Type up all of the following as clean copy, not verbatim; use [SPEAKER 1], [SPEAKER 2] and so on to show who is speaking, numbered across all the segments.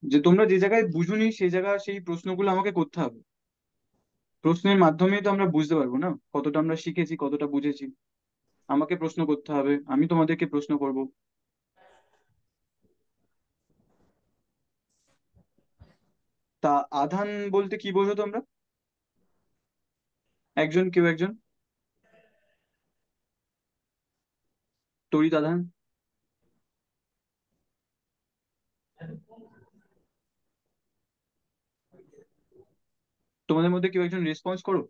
[SPEAKER 1] যে তোমরা যে জায়গায় বুঝোনি সেই জায়গা সেই প্রশ্নগুলো আমাকে করতে হবে। প্রশ্নের মাধ্যমেই তো আমরা বুঝতে পারবো না কতটা আমরা শিখেছি, কতটা বুঝেছি। আমাকে প্রশ্ন করতে হবে, আমি তোমাদেরকে প্রশ্ন করব। তা আধান বলতে কি বোঝো তোমরা? একজন, কেউ একজন। তড়িৎ আধান। তোমাদের মধ্যে কেউ একজন রেসপন্স করো।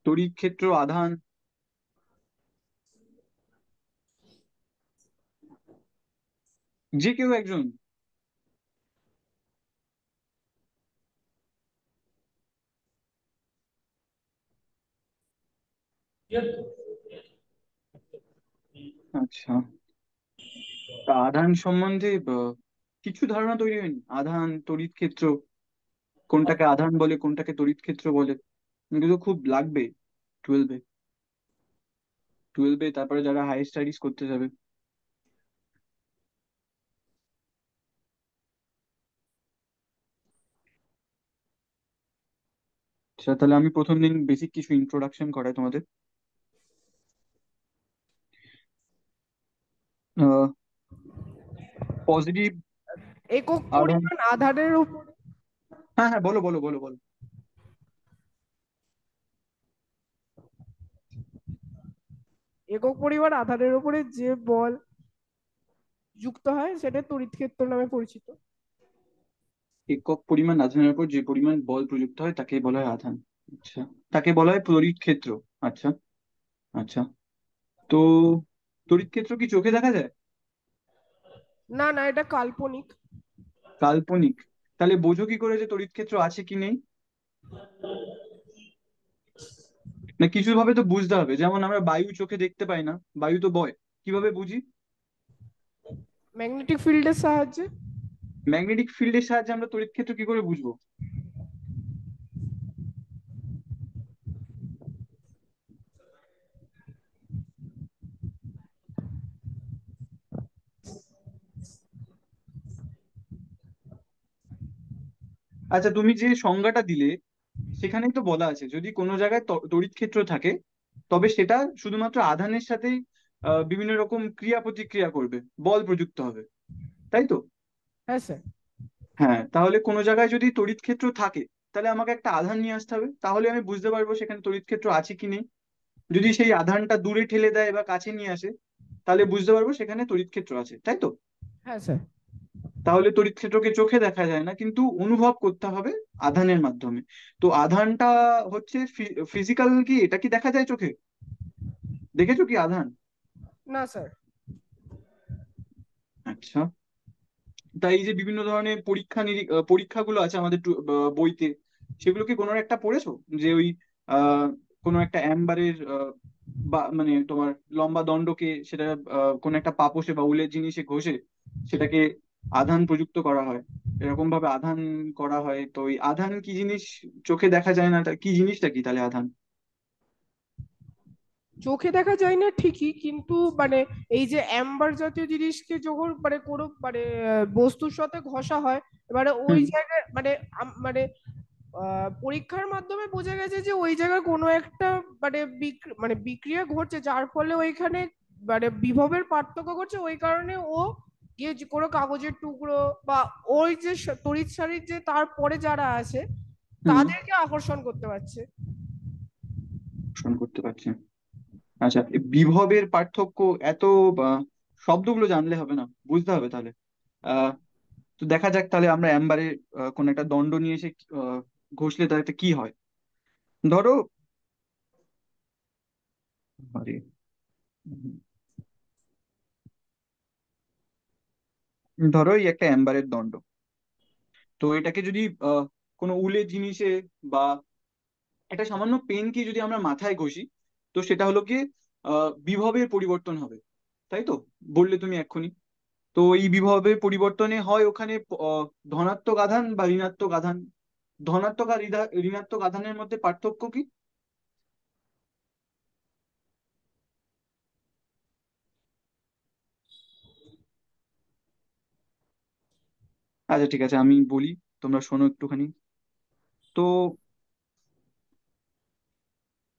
[SPEAKER 1] তড়িৎ ক্ষেত্র, আধান। যে কেউ একজন। আচ্ছা। তা আধান সম্বন্ধে কিছু ধারণা তৈরি হয়নি? আধান, তড়িৎ ক্ষেত্র, কোনটাকে আধান বলে কোনটাকে তড়িৎ ক্ষেত্র বলে, এগুলো খুব লাগবে টুয়েলভে। টুয়েলভে তারপরে যারা হাই স্টাডিজ করতে যাবে। আচ্ছা, তাহলে আমি প্রথম দিন বেসিক কিছু ইন্ট্রোডাকশন করাই তোমাদের। পজিটিভ
[SPEAKER 2] একক
[SPEAKER 1] আধান।
[SPEAKER 2] পরিমাণ আধারের উপর
[SPEAKER 1] হ্যাঁ হ্যাঁ, বলো বলো বলো বলো।
[SPEAKER 2] একক পরিমাণ আধারের উপরে যে বল যুক্ত হয় সেটা তড়িৎ ক্ষেত্র নামে পরিচিত।
[SPEAKER 1] একক পরিমাণ আধানের উপর যে পরিমাণ বল প্রযুক্ত হয় তাকে বলা হয় আধান। আচ্ছা। তাকে বলা হয় তড়িৎ ক্ষেত্র। আচ্ছা। আচ্ছা। তো তড়িৎ ক্ষেত্র কি চোখে দেখা যায়?
[SPEAKER 2] না না, এটা কাল্পনিক।
[SPEAKER 1] কাল্পনিক? তাহলে বোঝো কি করে যে তড়িৎ ক্ষেত্র আছে কি নেই? না, কিছু ভাবে তো বুঝতে হবে। যেমন আমরা বায়ু চোখে দেখতে পাই না, বায়ু তো বয়। কিভাবে বুঝি?
[SPEAKER 2] ম্যাগনেটিক ফিল্ডের সাহায্যে।
[SPEAKER 1] ম্যাগনেটিক ফিল্ডের সাহায্যে আমরা তড়িৎ ক্ষেত্র কি করে বুঝবো? আচ্ছা, তুমি যে সংজ্ঞাটা দিলে সেখানেই তো বলা আছে যদি কোনো জায়গায় তড়িৎ ক্ষেত্র থাকে তবে সেটা শুধুমাত্র আধানের সাথেই বিভিন্ন রকম ক্রিয়া প্রতিক্রিয়া করবে, বল প্রযুক্ত হবে, তাই তো?
[SPEAKER 2] হ্যাঁ স্যার।
[SPEAKER 1] হ্যাঁ, তাহলে কোনো জায়গায় যদি তড়িৎ ক্ষেত্র থাকে তাহলে আমাকে একটা আধান নিয়ে আসতে হবে, তাহলে আমি বুঝতে পারবো সেখানে তড়িৎ ক্ষেত্র আছে কি নেই। যদি সেই আধানটা দূরে ঠেলে দেয় বা কাছে নিয়ে আসে তাহলে বুঝতে পারবো সেখানে তড়িৎ ক্ষেত্র আছে, তাই তো?
[SPEAKER 2] হ্যাঁ স্যার।
[SPEAKER 1] তাহলে তড়িৎ ক্ষেত্রকে চোখে দেখা যায় না কিন্তু অনুভব করতে হবে আধানের মাধ্যমে। তো আধানটা হচ্ছে ফিজিক্যাল, কি এটা কি দেখা যায় চোখে? দেখেছো কি আধান?
[SPEAKER 2] না স্যার।
[SPEAKER 1] আচ্ছা। তাই এই যে বিভিন্ন ধরনের পরীক্ষাগুলো আছে আমাদের বইতে, সেগুলো কি কোনো একটা পড়েছো? যে ওই আহ কোনো একটা অ্যাম্বারের বা মানে তোমার লম্বা দণ্ডকে সেটা কোনো একটা পাপোশে বা উলের জিনিসে ঘষে সেটাকে আধান প্রযুক্ত করা হয়, এরকম ভাবে আধান করা হয়। তো ওই আধান কি জিনিস? চোখে দেখা যায় না, তা কি জিনিসটা কি তাহলে আধান?
[SPEAKER 2] চোখে দেখা যায় না ঠিকই, কিন্তু এই যে অ্যাম্বার জাতীয় জিনিসকে যখন কোনো বস্তুর সাথে ঘষা হয়, এবারে ওই
[SPEAKER 1] হুম।
[SPEAKER 2] জায়গায় পরীক্ষার মাধ্যমে বোঝা গেছে যে ওই জায়গায় কোনো একটা বিক্রিয়া ঘটছে, যার ফলে ওইখানে বিভবের পার্থক্য ঘটছে। ওই কারণে ও গিয়ে যে কোনো কাগজের টুকরো বা ওই যে তড়িৎ সারির যে তারপরে যারা আছে
[SPEAKER 1] হুম।
[SPEAKER 2] তাদেরকে আকর্ষণ করতে পারছে।
[SPEAKER 1] শোন করতে পারছি। আচ্ছা, এই বিভবের পার্থক্য এত শব্দগুলো জানলে হবে না, বুঝতে হবে তাহলে। আহ তো দেখা যাক তাহলে আমরা অ্যাম্বারে কোন একটা দণ্ড নিয়ে এসে আহ, ঘষলে তাতে কি হয়। ধরো, আরে, উম, ধরো এই একটা অ্যাম্বারের দণ্ড। তো এটাকে যদি কোনো উলের জিনিসে বা একটা সামান্য পেনকে যদি আমরা মাথায় ঘষি তো সেটা হলো কি বিভবের পরিবর্তন হবে, তাই তো? বললে তুমি এক্ষুনি। তো এই বিভবের পরিবর্তনে হয় ওখানে ধনাত্মক আধান বা ঋণাত্মক আধান। ধনাত্মক আর ঋণাত্মক আধানের মধ্যে পার্থক্য কি? আচ্ছা ঠিক আছে, আমি বলি, তোমরা শোনো একটুখানি। তো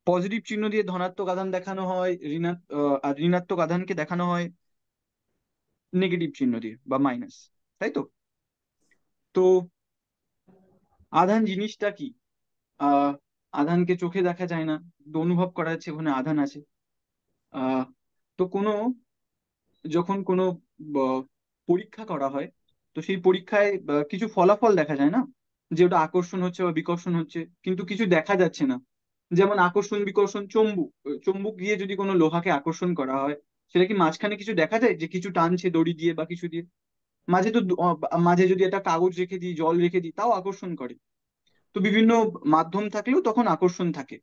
[SPEAKER 1] পজিটিভ চিহ্ন দিয়ে ধনাত্মক আধান দেখানো হয়, আর ঋণাত্মক আধানকে দেখানো হয় নেগেটিভ চিহ্ন দিয়ে বা মাইনাস, তাই তো? তো আধান জিনিসটা কি? আহ আধানকে চোখে দেখা যায় না, কিন্তু অনুভব করা যাচ্ছে ওখানে আধান আছে। আহ তো যখন কোনো ব- পরীক্ষা করা হয়, তো সেই পরীক্ষায় কিছু ফলাফল দেখা যায় না, যে ওটা আকর্ষণ হচ্ছে বা বিকর্ষণ হচ্ছে, কিন্তু কিছু দেখা যাচ্ছে না। যেমন আকর্ষণ বিকর্ষণ, চুম্বক চুম্বক দিয়ে যদি কোনো লোহাকে আকর্ষণ করা হয়, সেটা কি মাঝখানে কিছু দেখা যায় যে কিছু টানছে দড়ি দিয়ে বা কিছু দিয়ে? মাঝে তো মাঝে যদি একটা কাগজ রেখে দিই, জল রেখে দিই, তাও আকর্ষণ করে। তো বিভিন্ন মাধ্যম থাকলেও তখন আকর্ষণ থাকে।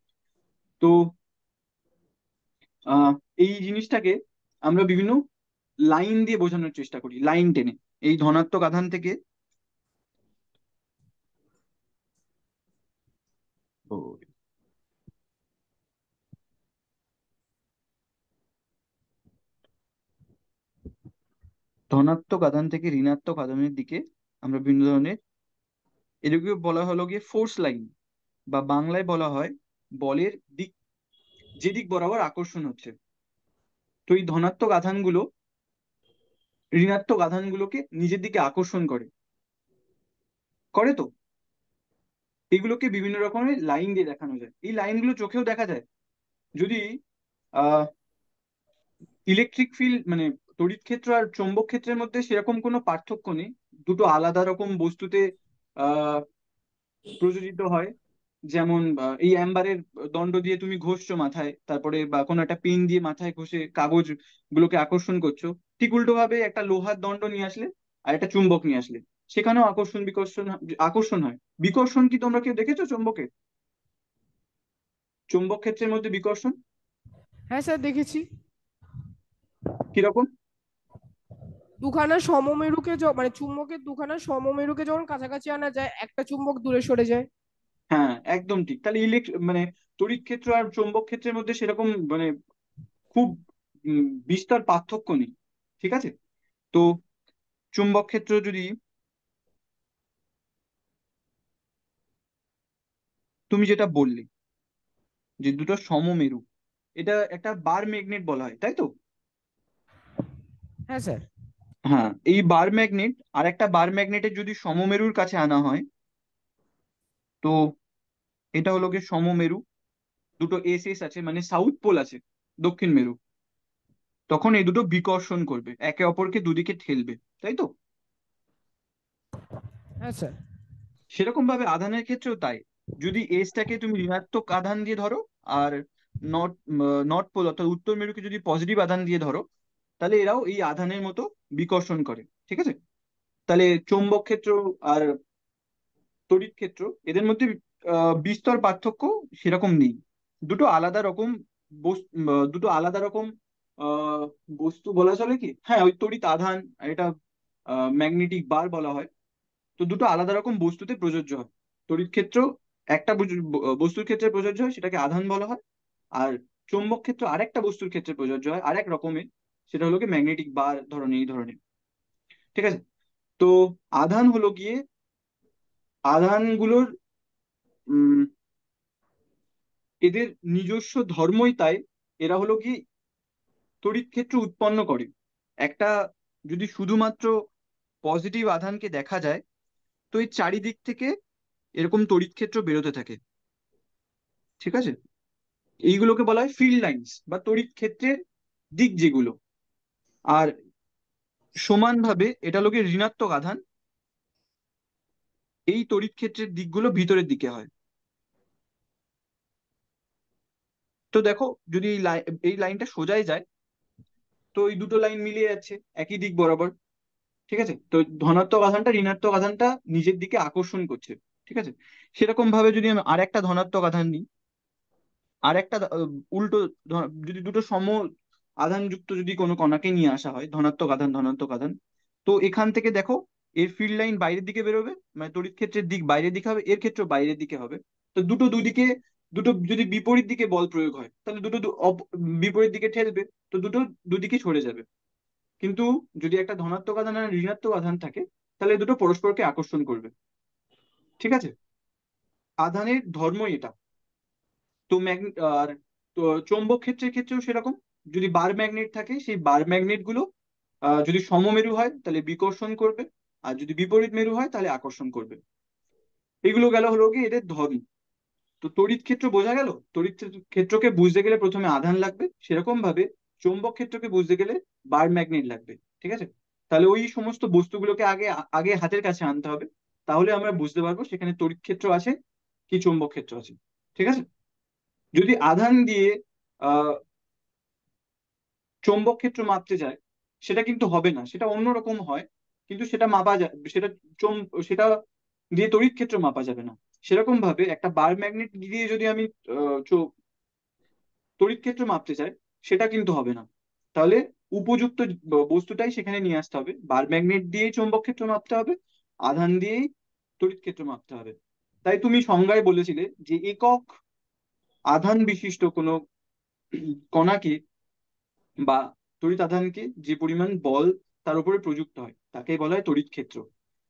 [SPEAKER 1] তো আহ এই জিনিসটাকে আমরা বিভিন্ন লাইন দিয়ে বোঝানোর চেষ্টা করি, লাইন টেনে। এই ধনাত্মক আধান থেকে ও, ধনাত্মক আধান থেকে ঋণাত্মক আধানের দিকে আমরা বিভিন্ন ধরনের, এদেরকে বলা হলো গিয়ে ফোর্স লাইন, বা বাংলায় বলা হয় বলের দিক, যে দিক বরাবর আকর্ষণ হচ্ছে। তো এই ধনাত্মক আধানগুলো ঋণাত্মক আধানগুলোকে নিজের দিকে আকর্ষণ করে, করে তো। এগুলোকে বিভিন্ন রকমের লাইন দিয়ে দেখানো যায়, এই লাইনগুলো চোখেও দেখা যায়। যদি আহ ইলেকট্রিক ফিল্ড মানে তড়িৎ ক্ষেত্র আর চৌম্বক ক্ষেত্রের মধ্যে সেরকম কোনো পার্থক্য নেই, দুটো আলাদা রকম বস্তুতে আহ প্রযোজিত হয়। যেমন এই অ্যাম্বারের দণ্ড দিয়ে তুমি ঘষছো মাথায়, তারপরে বা কোনো একটা পেন দিয়ে মাথায় ঘষে কাগজ গুলোকে আকর্ষণ করছো, ঠিক উল্টো ভাবে একটা লোহার দণ্ড নিয়ে আসলে আর একটা চুম্বক নিয়ে আসলে, সেখানেও আকর্ষণ বিকর্ষণ আকর্ষণ হয়। বিকর্ষণ কি তোমরা কেউ দেখেছো চুম্বকে? চুম্বক ক্ষেত্রের মধ্যে বিকর্ষণ
[SPEAKER 2] হ্যাঁ স্যার, দেখেছি।
[SPEAKER 1] কিরকম?
[SPEAKER 2] দুখানা সমমেরুকে মানে চুম্বকের দুখানা সমমেরুকে যখন কাছাকাছি আনা যায়, একটা চুম্বক দূরে সরে যায়।
[SPEAKER 1] হ্যাঁ একদম ঠিক। তাহলে মানে তড়িৎ ক্ষেত্র আর চৌম্বক ক্ষেত্রের মধ্যে সেরকম মানে খুব বিস্তর পার্থক্য নেই, ঠিক আছে? তো চুম্বক ক্ষেত্র যদি তুমি যেটা বললে যে দুটো সমমেরু, এটা একটা বার ম্যাগনেট বলা হয়, তাই তো?
[SPEAKER 2] হ্যাঁ স্যার।
[SPEAKER 1] হ্যাঁ, এই বার ম্যাগনেট আর একটা বার ম্যাগনেটের যদি সমমেরুর কাছে আনা হয়, তো এটা হলো গিয়ে সমমেরু, দুটো এস এস আছে, মানে সাউথ পোল আছে, দক্ষিণ মেরু। তখন এই দুটো বিকর্ষণ করবে, একে অপরকে দুদিকে ঠেলবে, তাই তো?
[SPEAKER 2] হ্যাঁ স্যার।
[SPEAKER 1] সেরকম ভাবে আধানের ক্ষেত্রেও তাই। যদি এসটাকে তুমি ঋণাত্মক আধান দিয়ে ধরো, আর নর্থ নর্থ পোল অর্থাৎ উত্তর মেরুকে যদি পজিটিভ আধান দিয়ে ধরো, তাহলে এরাও এই আধানের মতো বিকর্ষণ করে, ঠিক আছে? তাহলে চৌম্বক ক্ষেত্র আর তড়িৎ ক্ষেত্র, এদের মধ্যে বিস্তর পার্থক্য সেরকম নেই। দুটো আলাদা রকম দুটো আলাদা রকম আহ বস্তু বলা চলে কি, হ্যাঁ ওই তড়িৎ আধান আর এটা ম্যাগনেটিক বার বলা হয়। তো দুটো আলাদা রকম বস্তুতে প্রযোজ্য হয়। তড়িৎ ক্ষেত্র একটা বস্তুর ক্ষেত্রে প্রযোজ্য হয়, সেটাকে আধান বলা হয়। আর চৌম্বক ক্ষেত্র আরেকটা বস্তুর ক্ষেত্রে প্রযোজ্য হয় আরেক রকমের, সেটা হলো কি ম্যাগনেটিক বার ধরনের, এই ধরনের, ঠিক আছে? তো আধান হলো গিয়ে আধানগুলোর উম এদের নিজস্ব ধর্মই তাই, এরা হলো কি তড়িৎ ক্ষেত্র উৎপন্ন করে। একটা যদি শুধুমাত্র পজিটিভ আধানকে দেখা যায়, তো এই চারিদিক থেকে এরকম তড়িৎ ক্ষেত্র বেরোতে থাকে, ঠিক আছে? এইগুলোকে বলা হয় ফিল্ড লাইন্স বা তড়িৎ ক্ষেত্রের দিক যেগুলো। আর সমানভাবে এটা লোকে ঋণাত্মক আধান, এই তড়িৎ ক্ষেত্রের দিকগুলো ভিতরের দিকে হয়। তো দেখো, যদি এই লাইনটা সোজাই যায়, তো এই দুটো লাইন মিলিয়ে যাচ্ছে একই দিক বরাবর, ঠিক আছে? তো ধনাত্মক আধানটা ঋণাত্মক আধানটা নিজের দিকে আকর্ষণ করছে, ঠিক আছে? সেরকম ভাবে যদি আমি আর একটা ধনাত্মক আধান নিই, আর একটা উল্টো যদি দুটো আধান যুক্ত যদি কোনো কণাকে নিয়ে আসা হয়, ধনাত্মক আধান ধনাত্মক আধান, তো এখান থেকে দেখো এর ফিল্ড লাইন বাইরের দিকে বেরোবে, মানে তড়িৎ ক্ষেত্রের দিক বাইরের দিকে হবে, এর ক্ষেত্র বাইরের দিকে হবে। তো দুদিকে, দুটো যদি বিপরীত দিকে বল প্রয়োগ হয় তাহলে বিপরীত দিকে ঠেলবে। তো দুদিকে সরে যাবে। কিন্তু যদি একটা ধনাত্মক আধান আর ঋণাত্মক আধান থাকে তাহলে দুটো পরস্পরকে আকর্ষণ করবে। ঠিক আছে? আধানের ধর্মই এটা। তো আর তো চৌম্বক ক্ষেত্রের ক্ষেত্রেও সেরকম। যদি বার ম্যাগনেট থাকে সেই বার ম্যাগনেট গুলো যদি সমমেরু হয় তাহলে বিকর্ষণ করবে, আর যদি বিপরীত মেরু হয় তাহলে আকর্ষণ করবে। এগুলো গেল হলো কি এদের ধর্ম। তো তড়িৎ ক্ষেত্র বোঝা গেল। তড়িৎ ক্ষেত্রকে বুঝতে গেলে প্রথমে আধান লাগবে, সেরকম ভাবে চৌম্বক ক্ষেত্রকে বুঝতে গেলে বার ম্যাগনেট লাগবে। ঠিক আছে? তাহলে ওই সমস্ত বস্তুগুলোকে আগে আগে হাতের কাছে আনতে হবে, তাহলে আমরা বুঝতে পারবো সেখানে তড়িৎ ক্ষেত্র আছে কি চৌম্বক ক্ষেত্র আছে। ঠিক আছে? যদি আধান দিয়ে আহ চৌম্বক ক্ষেত্র মাপতে যায় সেটা কিন্তু হবে না, সেটা অন্যরকম হয়। কিন্তু সেটা মাপা যায়, সেটা দিয়ে তড়িৎ ক্ষেত্র মাপা যাবে না। সেরকম ভাবে একটা বার ম্যাগনেট দিয়ে যদি আমি তড়িৎ ক্ষেত্র মাপতে চাই সেটা কিন্তু হবে না। তাহলে উপযুক্ত বস্তুটাই সেখানে নিয়ে আসতে হবে, বার ম্যাগনেট দিয়েই চৌম্বক ক্ষেত্র মাপতে হবে, আধান দিয়েই তড়িৎ ক্ষেত্র মাপতে হবে। তাই তুমি সংজ্ঞায় বলেছিলে যে একক আধান বিশিষ্ট কোনো কণাকে বা তড়িৎ আধানকে যে পরিমাণ বল তার উপরে প্রযুক্ত হয় তাকে বলা হয় তড়িৎ ক্ষেত্র।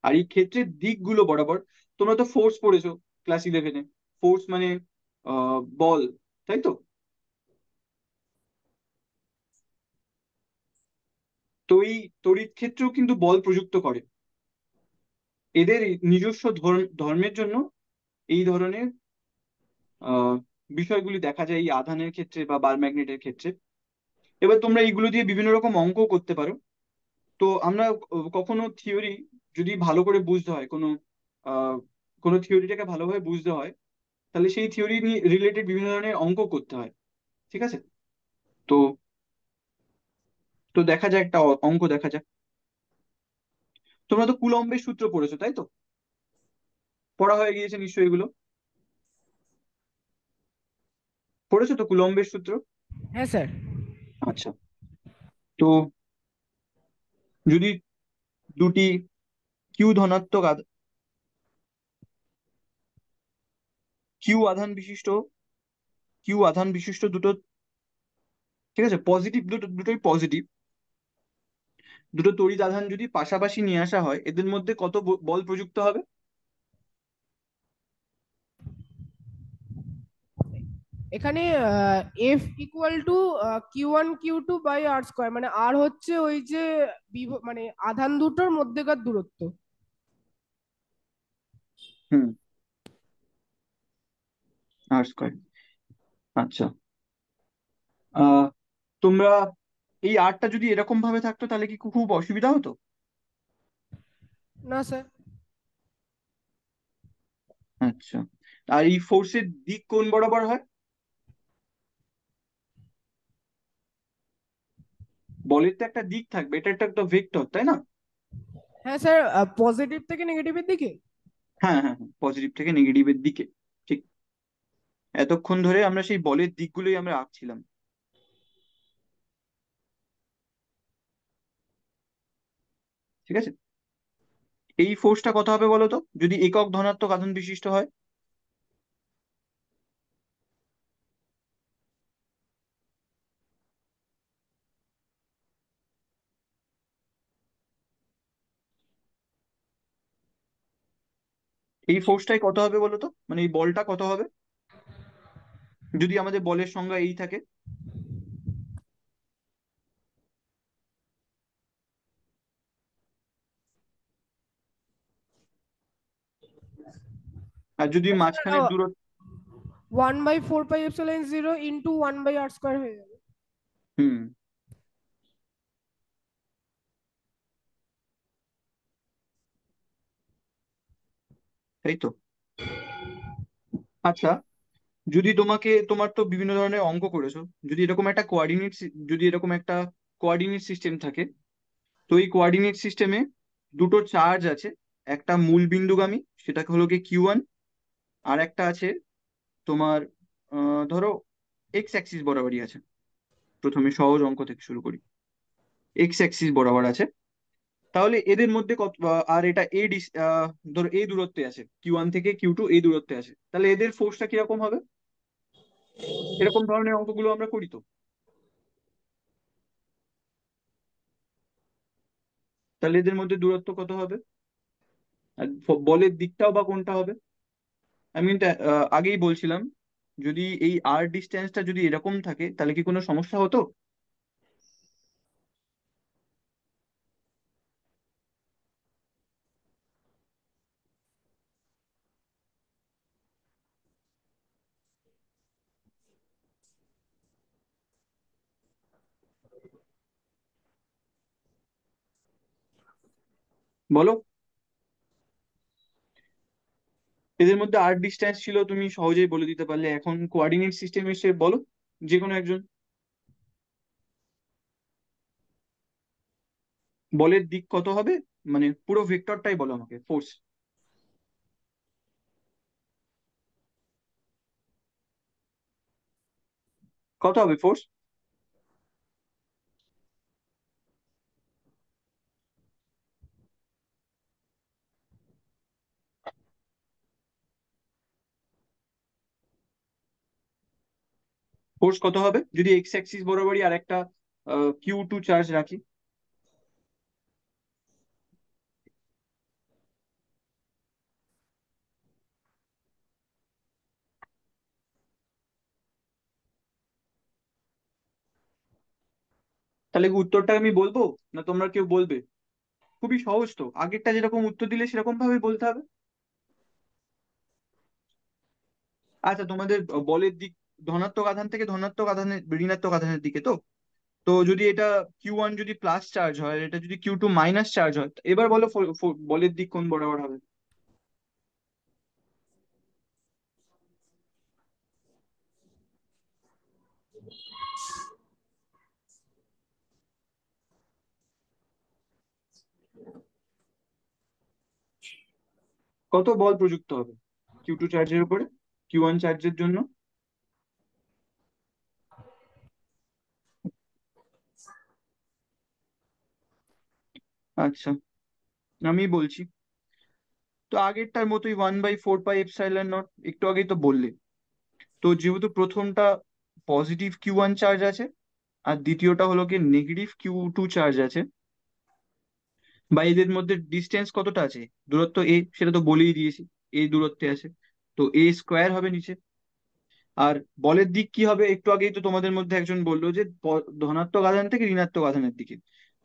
[SPEAKER 1] আর এই ক্ষেত্রের দিকগুলো বরাবর, তোমরা তো ফোর্স পড়েছো ক্লাস 11-এ। ফোর্স মানে বল, তাই তো? তো এই তড়িৎ ক্ষেত্রও কিন্তু বল প্রযুক্ত করে। এদের নিজস্ব ধর্মের জন্য এই ধরনের আহ বিষয়গুলি দেখা যায় এই আধানের ক্ষেত্রে বা বার ম্যাগনেটের ক্ষেত্রে। এবার তোমরা এইগুলো দিয়ে বিভিন্ন রকম অঙ্ক করতে পারো। তো আমরা কখনো থিওরি যদি ভালো করে বুঝতে হয়, আহ কোনো থিওরিটাকে ভালোভাবে বুঝতে হয়, তাহলে সেই থিওরি নিয়ে রিলেটেড বিভিন্ন ধরনের অঙ্ক করতে হয়। ঠিক আছে? তো তো দেখা যাক একটা অঙ্ক দেখা যাক। তোমরা তো কুলম্বের সূত্র পড়েছো, তাই তো? পড়া হয়ে গিয়েছে নিশ্চয়ই এগুলো। পড়েছো তো কুলম্বের সূত্র?
[SPEAKER 2] হ্যাঁ স্যার।
[SPEAKER 1] আচ্ছা। তো যদি দুটি কিউ ধনাত্মক কিউ আধান বিশিষ্ট কিউ আধান বিশিষ্ট দুটো, ঠিক আছে, পজিটিভ, দুটোই পজিটিভ দুটো তড়িৎ আধান যদি পাশাপাশি নিয়ে আসা হয় এদের মধ্যে কত বল প্রযুক্ত হবে?
[SPEAKER 2] এখানে F equal to Q1 Q2/r², মানে আর হচ্ছে ওই যে মানে আধান দুটোর মধ্যেকার দূরত্ব।
[SPEAKER 1] হুম, R²। আচ্ছা। আহ তোমরা এই আরটা যদি এরকম ভাবে থাকতো তাহলে কি খুব অসুবিধা হতো?
[SPEAKER 2] না স্যার।
[SPEAKER 1] আচ্ছা। আর এই ফোর্সের দিক কোন বরাবর হয়? বলের তো একটা দিক থাকবে, এটা একটা ভেক্টর, তাই না?
[SPEAKER 2] হ্যাঁ স্যার, পজিটিভ থেকে নেগেটিভের দিকে।
[SPEAKER 1] হ্যাঁ, হ্যাঁ, হ্যাঁ, পজিটিভ থেকে নেগেটিভের দিকে। ঠিক। এতক্ষণ ধরে আমরা সেই বলের দিকগুলোই আমরা আঁকছিলাম। ঠিক আছে? এই ফোর্সটা কত হবে বলো তো যদি একক ধনাত্মক আধান বিশিষ্ট হয়? এই ফোর্সটাই কত হবে বলো তো, মানে এই বলটা কত হবে যদি আমাদের বলের সংজ্ঞা এই থাকে? আর যদি মাঝখানের দূরত্ব,
[SPEAKER 2] 1/4πε0 × 1/r² হয়ে যাবে।
[SPEAKER 1] হুম, তাই তো। আচ্ছা, যদি তোমার তো বিভিন্ন ধরনের অঙ্ক করেছো, যদি এরকম একটা যদি এরকম একটা কোঅর্ডিনেট সিস্টেম থাকে, তো এই কোঅর্ডিনেট সিস্টেমে দুটো চার্জ আছে। একটা মূল বিন্দুগামী, সেটাকে হলো কি Q1। আর একটা আছে তোমার ধরো এক্স অ্যাক্সিস বরাবরই আছে। প্রথমে সহজ অঙ্ক থেকে শুরু করি। এক্স অ্যাক্সিস বরাবর আছে। তাহলে এদের মধ্যে কত আর এটা ধরো এই দূরত্বে আছে, Q1 থেকে Q2 এই দূরত্বে আছে, তাহলে এদের ফোর্সটা কিরকম হবে? এরকম ধরনের অঙ্কগুলো আমরা করি তো। তাহলে এদের মধ্যে দূরত্ব কত হবে? আর বলের দিকটাও বা কোনটা হবে? আমি কিন্তু আগেই বলছিলাম, যদি এই আর ডিস্টেন্সটা যদি এরকম থাকে তাহলে কি কোনো সমস্যা হতো? বলো। এদের মধ্যে আর ডিস্টেন্স ছিল, তুমি সহজেই বলে দিতে পারলে, এখন কোঅর্ডিনেট সিস্টেম এসে বলো, যে কোনো একজন। বলের দিক কত হবে, মানে পুরো ভেক্টরটাই বলো আমাকে, ফোর্স কত হবে, ফোর্স। ফোর্স কত হবে যদি এক্স অ্যাক্সিস বরাবরই আর একটা Q2 চার্জ রাখি? তাহলে কি উত্তরটা আমি বলবো, না তোমরা কেউ বলবে? খুবই সহজ তো, আগেরটা যেরকম উত্তর দিলে সেরকম ভাবে বলতে হবে। আচ্ছা, তোমাদের বলের দিক ধনাত্মক আধান থেকে ধনাত্মক আধানের ঋণাত্মক আধানের দিকে তো। তো যদি এটা Q1 যদি প্লাস চার্জ হয়, আর এটা যদি Q2 মাইনাস চার্জ হয়, এবার বলো বলের দিক কোন বরাবর হবে? কত বল প্রযুক্ত হবে Q2 চার্জের উপরে Q1 চার্জের জন্য? আচ্ছা, আমি বলছি। তো আগেরটার মতোই 1/4πε0, একটু আগেই তো বললে। তো যেহেতু প্রথমটা পজিটিভ Q1 চার্জ আছে, আর দ্বিতীয়টা হলো কি নেগেটিভ Q2 চার্জ আছে, বা এদের মধ্যে ডিস্টেন্স কতটা আছে, দূরত্ব এ, সেটা তো বলেই দিয়েছি, এই দূরত্বে আছে, তো এ স্কোয়ার হবে নিচে। আর বলের দিক কি হবে, একটু আগেই তো তোমাদের মধ্যে একজন বললো যে ধনাত্মক আধান থেকে ঋণাত্মক আধানের দিকে।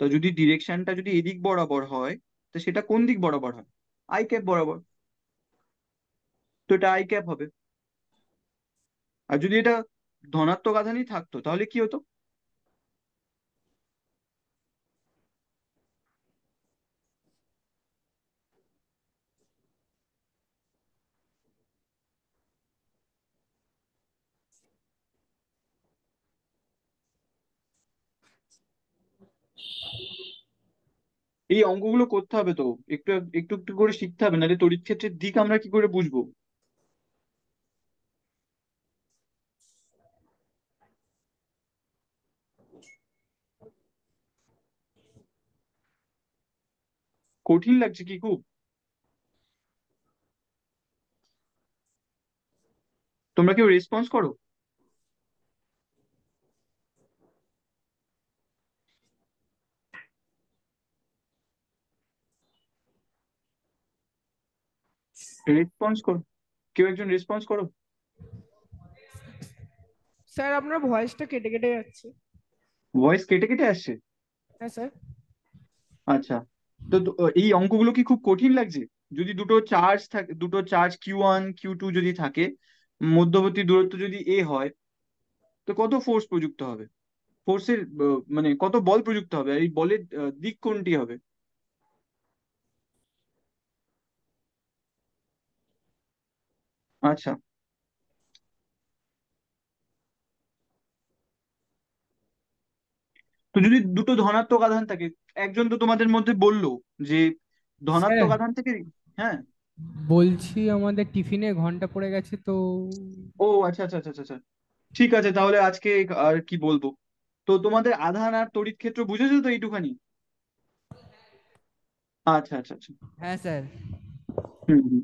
[SPEAKER 1] তো যদি ডিরেকশনটা যদি এদিক বরাবর হয়, তো সেটা কোন দিক বরাবর হয়? আই ক্যাপ বরাবর। তো এটা আই ক্যাপ হবে। আর যদি এটা ধনাত্মক আধানই থাকতো তাহলে কি হতো? এই অঙ্কগুলো করতে হবে তো, একটু একটু একটু করে শিখতে হবে, নাহলে তড়িৎ ক্ষেত্রের দিক আমরা কি করে বুঝবো? কঠিন লাগছে কি খুব? তোমরা কেউ রেসপন্স করো? রেসপন্স করো, কেউ একজন রেসপন্স করো।
[SPEAKER 2] স্যার আপনার ভয়েসটা কেটে কেটে যাচ্ছে।
[SPEAKER 1] ভয়েস কেটে কেটে আসছে?
[SPEAKER 2] হ্যাঁ স্যার।
[SPEAKER 1] আচ্ছা। তো এই অঙ্কগুলো কি খুব কঠিন লাগছে? যদি দুটো চার্জ থাকে, দুটো চার্জ Q1 Q2 যদি থাকে, মধ্যবর্তী দূরত্ব যদি এ হয়, তো কত ফোর্স প্রযুক্ত হবে? ফোর্সের মানে কত বল প্রযুক্ত হবে, আর এই বলের দিক কোনটি হবে? আচ্ছা। তো যদি দুটো ধনাত্মক আধান থাকে, একজন তো তোমাদের মধ্যে বললো যে
[SPEAKER 3] স্যার
[SPEAKER 1] ধনাত্মক আধান থেকে। হ্যাঁ।
[SPEAKER 3] বলছি আমাদের টিফিনে ঘন্টা পড়ে গেছে তো।
[SPEAKER 1] ও আচ্ছা আচ্ছা আচ্ছা আচ্ছা আচ্ছা। ঠিক আছে, তাহলে আজকে আর কি বলবো। তো তোমাদের আধান আর তড়িৎ ক্ষেত্র বুঝেছো তো এইটুখানি? আচ্ছা আচ্ছা আচ্ছা।
[SPEAKER 3] হ্যাঁ স্যার।
[SPEAKER 1] হুম হুম।